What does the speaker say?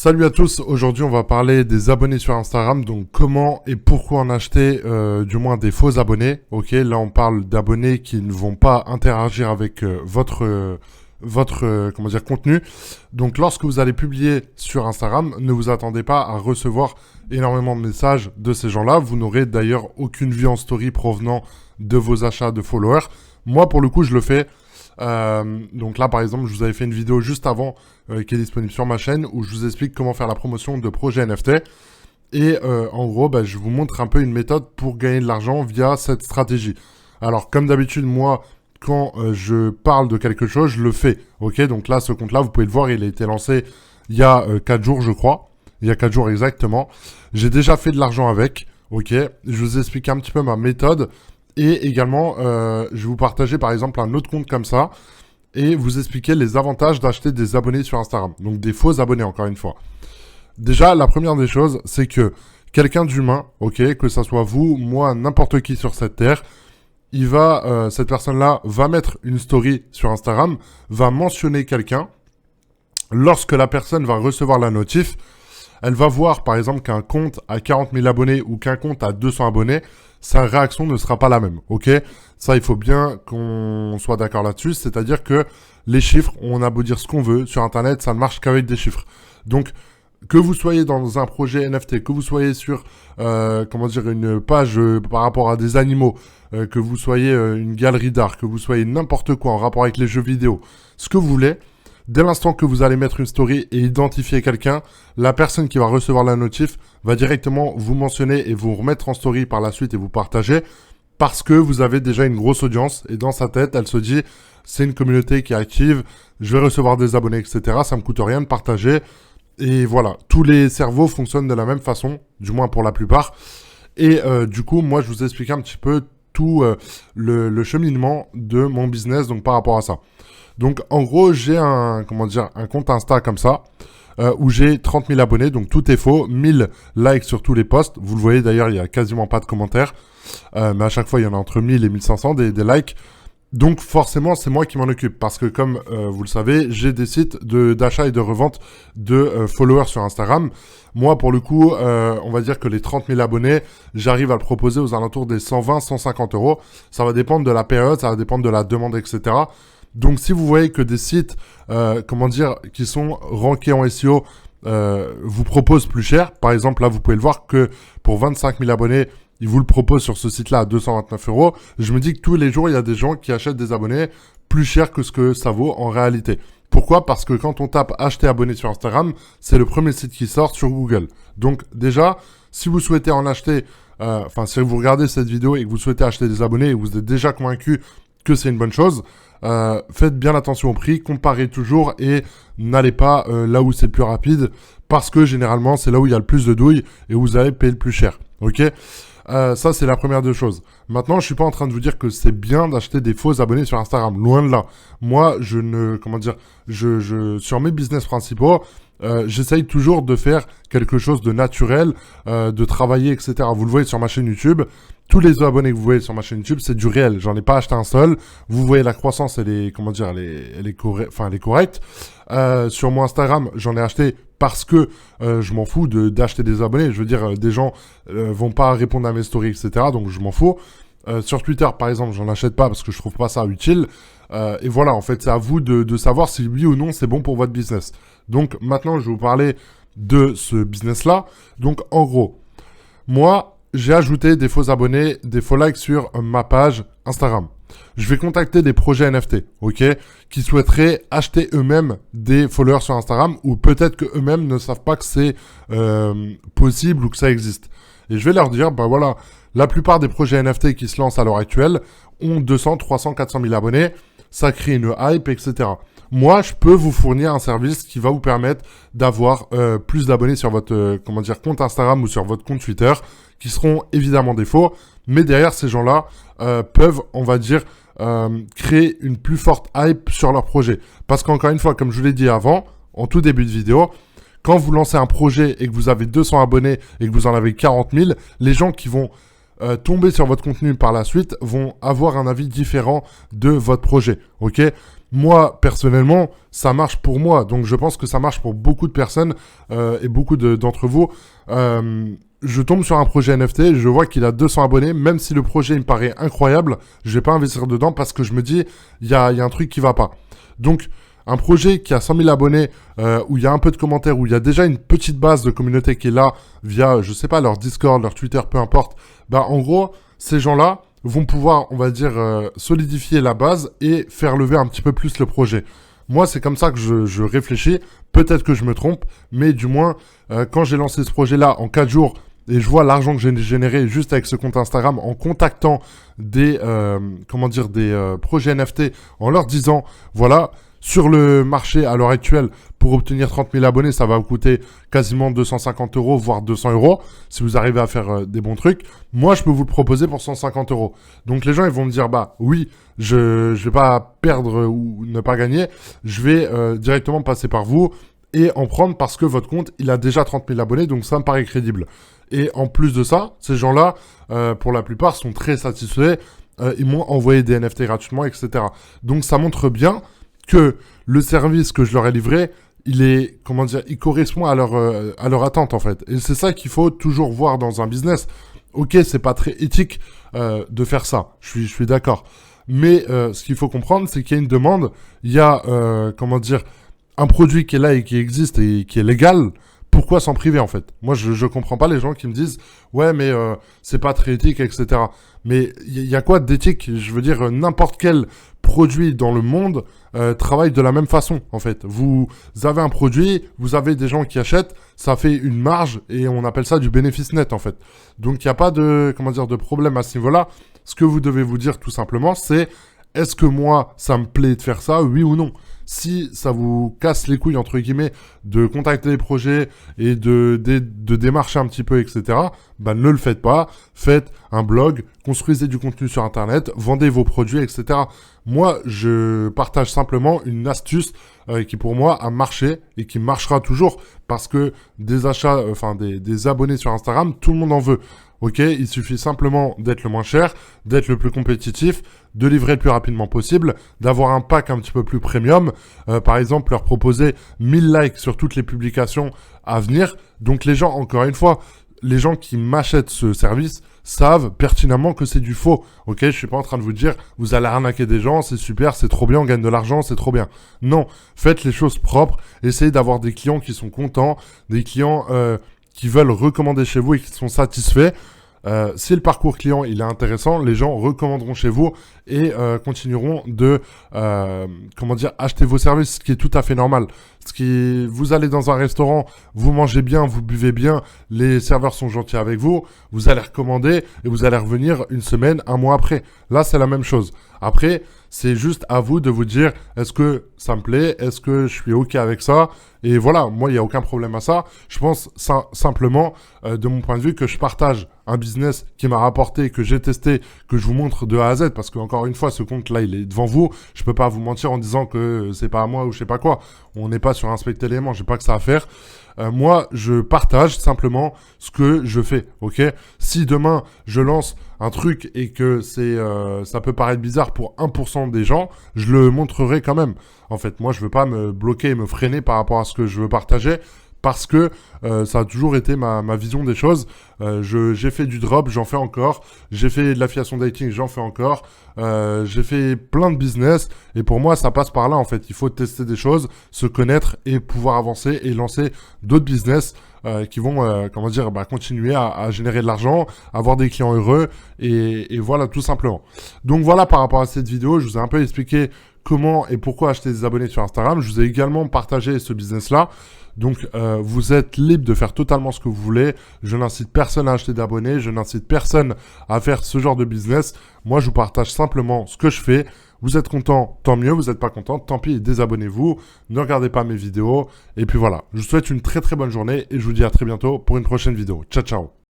Salut à tous, aujourd'hui on va parler des abonnés sur Instagram, donc comment et pourquoi en acheter du moins des faux abonnés. Ok, là on parle d'abonnés qui ne vont pas interagir avec votre comment dire, contenu. Donc lorsque vous allez publier sur Instagram, ne vous attendez pas à recevoir énormément de messages de ces gens-là. Vous n'aurez d'ailleurs aucune vue en story provenant de vos achats de followers. Moi pour le coup je le fais. Donc là par exemple je vous avais fait une vidéo juste avant qui est disponible sur ma chaîne où je vous explique comment faire la promotion de projets NFT et en gros je vous montre un peu une méthode pour gagner de l'argent via cette stratégie. Alors comme d'habitude moi quand je parle de quelque chose je le fais, ok. Donc là ce compte là vous pouvez le voir, il a été lancé il y a 4 jours je crois, il y a 4 jours exactement. J'ai déjà fait de l'argent avec, ok. Je vous explique un petit peu ma méthode. Et également, je vais vous partager par exemple un autre compte comme ça et vous expliquer les avantages d'acheter des abonnés sur Instagram. Donc des faux abonnés encore une fois. Déjà, la première des choses, c'est que quelqu'un d'humain, ok, que ça soit vous, moi, n'importe qui sur cette terre, cette personne-là va mettre une story sur Instagram, va mentionner quelqu'un. Lorsque la personne va recevoir la notif, elle va voir par exemple qu'un compte a 40 000 abonnés ou qu'un compte a 200 abonnés, sa réaction ne sera pas la même, ok. Ça, il faut bien qu'on soit d'accord là-dessus, c'est-à-dire que les chiffres, on a beau dire ce qu'on veut, sur Internet, ça ne marche qu'avec des chiffres. Donc, que vous soyez dans un projet NFT, que vous soyez sur, une page par rapport à des animaux, que vous soyez une galerie d'art, que vous soyez n'importe quoi en rapport avec les jeux vidéo, ce que vous voulez, dès l'instant que vous allez mettre une story et identifier quelqu'un, la personne qui va recevoir la notif va directement vous mentionner et vous remettre en story par la suite et vous partager parce que vous avez déjà une grosse audience et dans sa tête, elle se dit c'est une communauté qui est active, je vais recevoir des abonnés, etc. Ça me coûte rien de partager. Et voilà, tous les cerveaux fonctionnent de la même façon, du moins pour la plupart. Et du coup, moi, je vous explique un petit peu tout le cheminement de mon business donc par rapport à ça. Donc en gros, j'ai un compte Insta comme ça, où j'ai 30 000 abonnés, donc tout est faux, 1000 likes sur tous les posts. Vous le voyez d'ailleurs, il y a quasiment pas de commentaires, mais à chaque fois, il y en a entre 1000 et 1500 des likes. Donc forcément, c'est moi qui m'en occupe, parce que comme vous le savez, j'ai des sites d'achat et de revente de followers sur Instagram. Moi, pour le coup, on va dire que les 30 000 abonnés, j'arrive à le proposer aux alentours des 120-150 euros. Ça va dépendre de la période, ça va dépendre de la demande, etc. Donc si vous voyez que des sites, qui sont rankés en SEO, vous proposent plus cher, par exemple là vous pouvez le voir que pour 25 000 abonnés, ils vous le proposent sur ce site-là à 229 euros. Je me dis que tous les jours, il y a des gens qui achètent des abonnés plus cher que ce que ça vaut en réalité. Pourquoi ? Parce que quand on tape acheter abonné sur Instagram, c'est le premier site qui sort sur Google. Donc déjà, si vous souhaitez en acheter, si vous regardez cette vidéo et que vous souhaitez acheter des abonnés et que vous êtes déjà convaincu que c'est une bonne chose, faites bien attention au prix, comparez toujours et n'allez pas là où c'est le plus rapide parce que généralement c'est là où il y a le plus de douilles et où vous allez payer le plus cher. Ok ? Ça, c'est la première des choses. Maintenant, je suis pas en train de vous dire que c'est bien d'acheter des faux abonnés sur Instagram. Loin de là. Moi, sur mes business principaux, j'essaye toujours de faire quelque chose de naturel, de travailler, etc. Vous le voyez sur ma chaîne YouTube. Tous les abonnés que vous voyez sur ma chaîne YouTube, c'est du réel. J'en ai pas acheté un seul. Vous voyez la croissance, elle est correcte. Sur mon Instagram, j'en ai acheté parce que je m'en fous d'acheter des abonnés. Je veux dire, des gens vont pas répondre à mes stories, etc. Donc je m'en fous. Sur Twitter, par exemple, j'en achète pas parce que je trouve pas ça utile. Et voilà, en fait, c'est à vous de savoir si oui ou non c'est bon pour votre business. Donc maintenant, je vais vous parler de ce business-là. Donc en gros, moi, j'ai ajouté des faux abonnés, des faux likes sur ma page Instagram. Je vais contacter des projets NFT, ok, qui souhaiteraient acheter eux-mêmes des followers sur Instagram ou peut-être que eux-mêmes ne savent pas que c'est possible ou que ça existe. Et je vais leur dire, voilà, la plupart des projets NFT qui se lancent à l'heure actuelle ont 200, 300, 400 000 abonnés, ça crée une hype, etc. Moi, je peux vous fournir un service qui va vous permettre d'avoir plus d'abonnés sur votre compte Instagram ou sur votre compte Twitter, qui seront évidemment des faux, mais derrière ces gens-là peuvent, on va dire, créer une plus forte hype sur leur projet. Parce qu'encore une fois, comme je vous l'ai dit avant, en tout début de vidéo, quand vous lancez un projet et que vous avez 200 abonnés et que vous en avez 40 000, les gens qui vont tomber sur votre contenu par la suite vont avoir un avis différent de votre projet, ok ? Moi, personnellement, ça marche pour moi. Donc, je pense que ça marche pour beaucoup de personnes et beaucoup d'entre vous. Je tombe sur un projet NFT, je vois qu'il a 200 abonnés, même si le projet il me paraît incroyable, je vais pas investir dedans parce que je me dis, il y a un truc qui va pas. Donc, un projet qui a 100 000 abonnés, où il y a un peu de commentaires, où il y a déjà une petite base de communauté qui est là, via, je sais pas, leur Discord, leur Twitter, peu importe, bah, en gros, ces gens-là vont pouvoir, on va dire, solidifier la base et faire lever un petit peu plus le projet. Moi, c'est comme ça que je réfléchis. Peut-être que je me trompe, mais du moins, quand j'ai lancé ce projet-là en 4 jours, et je vois l'argent que j'ai généré juste avec ce compte Instagram en contactant des, des projets NFT, en leur disant, voilà, sur le marché à l'heure actuelle, pour obtenir 30 000 abonnés, ça va vous coûter quasiment 250 €, voire 200 €, si vous arrivez à faire des bons trucs. Moi, je peux vous le proposer pour 150 €. Donc les gens, ils vont me dire, bah oui, je vais pas perdre ou ne pas gagner, je vais directement passer par vous et en prendre parce que votre compte, il a déjà 30 000 abonnés, donc ça me paraît crédible. Et en plus de ça, ces gens-là, pour la plupart, sont très satisfaits. Ils m'ont envoyé des NFT gratuitement, etc. Donc ça montre bien que le service que je leur ai livré, il est, il correspond à leur attente, en fait. Et c'est ça qu'il faut toujours voir dans un business. Ok, c'est pas très éthique de faire ça. Je suis d'accord. Mais ce qu'il faut comprendre, c'est qu'il y a une demande. Il y a, un produit qui est là et qui existe et qui est légal. Pourquoi s'en priver, en fait? Moi, je comprends pas les gens qui me disent « Ouais, mais c'est pas très éthique, etc. » Mais il y a quoi d'éthique? Je veux dire, n'importe quel produit dans le monde travaille de la même façon, en fait. Vous avez un produit, vous avez des gens qui achètent, ça fait une marge et on appelle ça du bénéfice net, en fait. Donc, il n'y a pas de, de problème à ce niveau-là. Ce que vous devez vous dire, tout simplement, c'est est-ce que moi, ça me plaît de faire ça, oui ou non? Si ça vous casse les couilles, entre guillemets, de contacter les projets et de démarcher un petit peu, etc., bah, ne le faites pas. Faites un blog, construisez du contenu sur Internet, vendez vos produits, etc. Moi, je partage simplement une astuce qui, pour moi, a marché et qui marchera toujours parce que des achats, des abonnés sur Instagram, tout le monde en veut. Ok, il suffit simplement d'être le moins cher, d'être le plus compétitif, de livrer le plus rapidement possible, d'avoir un pack un petit peu plus premium. Par exemple, leur proposer 1000 likes sur toutes les publications à venir. Donc les gens, encore une fois, les gens qui m'achètent ce service savent pertinemment que c'est du faux. Ok, je suis pas en train de vous dire, vous allez arnaquer des gens, c'est super, c'est trop bien, on gagne de l'argent, c'est trop bien. Non, faites les choses propres, essayez d'avoir des clients qui sont contents, des clients qui veulent recommander chez vous et qui sont satisfaits. Si le parcours client il est intéressant, les gens recommanderont chez vous et continueront de acheter vos services, ce qui est tout à fait normal. Vous allez dans un restaurant, vous mangez bien, vous buvez bien, les serveurs sont gentils avec vous, vous allez recommander et vous allez revenir une semaine, un mois après. Là, c'est la même chose. Après, c'est juste à vous de vous dire est-ce que ça me plaît, est-ce que je suis OK avec ça? Et voilà, moi, il n'y a aucun problème à ça. Je pense simplement, de mon point de vue, que je partage un business qui m'a rapporté, que j'ai testé, que je vous montre de A à Z, parce que encore une fois, ce compte-là, il est devant vous. Je peux pas vous mentir en disant que c'est pas à moi ou je sais pas quoi. On n'est pas sur Inspecter l'élément, j'ai pas que ça à faire. Moi, je partage simplement ce que je fais, ok? Si demain, je lance un truc et que ça peut paraître bizarre pour 1% des gens, je le montrerai quand même. En fait, moi, je veux pas me bloquer et me freiner par rapport à ce que je veux partager parce que ça a toujours été ma vision des choses. J'ai fait du drop, j'en fais encore. J'ai fait de l'affiliation dating, j'en fais encore. J'ai fait plein de business et pour moi, ça passe par là en fait. Il faut tester des choses, se connaître et pouvoir avancer et lancer d'autres business qui vont continuer à générer de l'argent, avoir des clients heureux et voilà tout simplement. Donc voilà par rapport à cette vidéo, je vous ai un peu expliqué comment et pourquoi acheter des abonnés sur Instagram. Je vous ai également partagé ce business-là. Donc, vous êtes libre de faire totalement ce que vous voulez. Je n'incite personne à acheter d'abonnés. Je n'incite personne à faire ce genre de business. Moi, je vous partage simplement ce que je fais. Vous êtes content, tant mieux. Vous n'êtes pas content, tant pis, désabonnez-vous. Ne regardez pas mes vidéos. Et puis voilà. Je vous souhaite une très très bonne journée et je vous dis à très bientôt pour une prochaine vidéo. Ciao, ciao.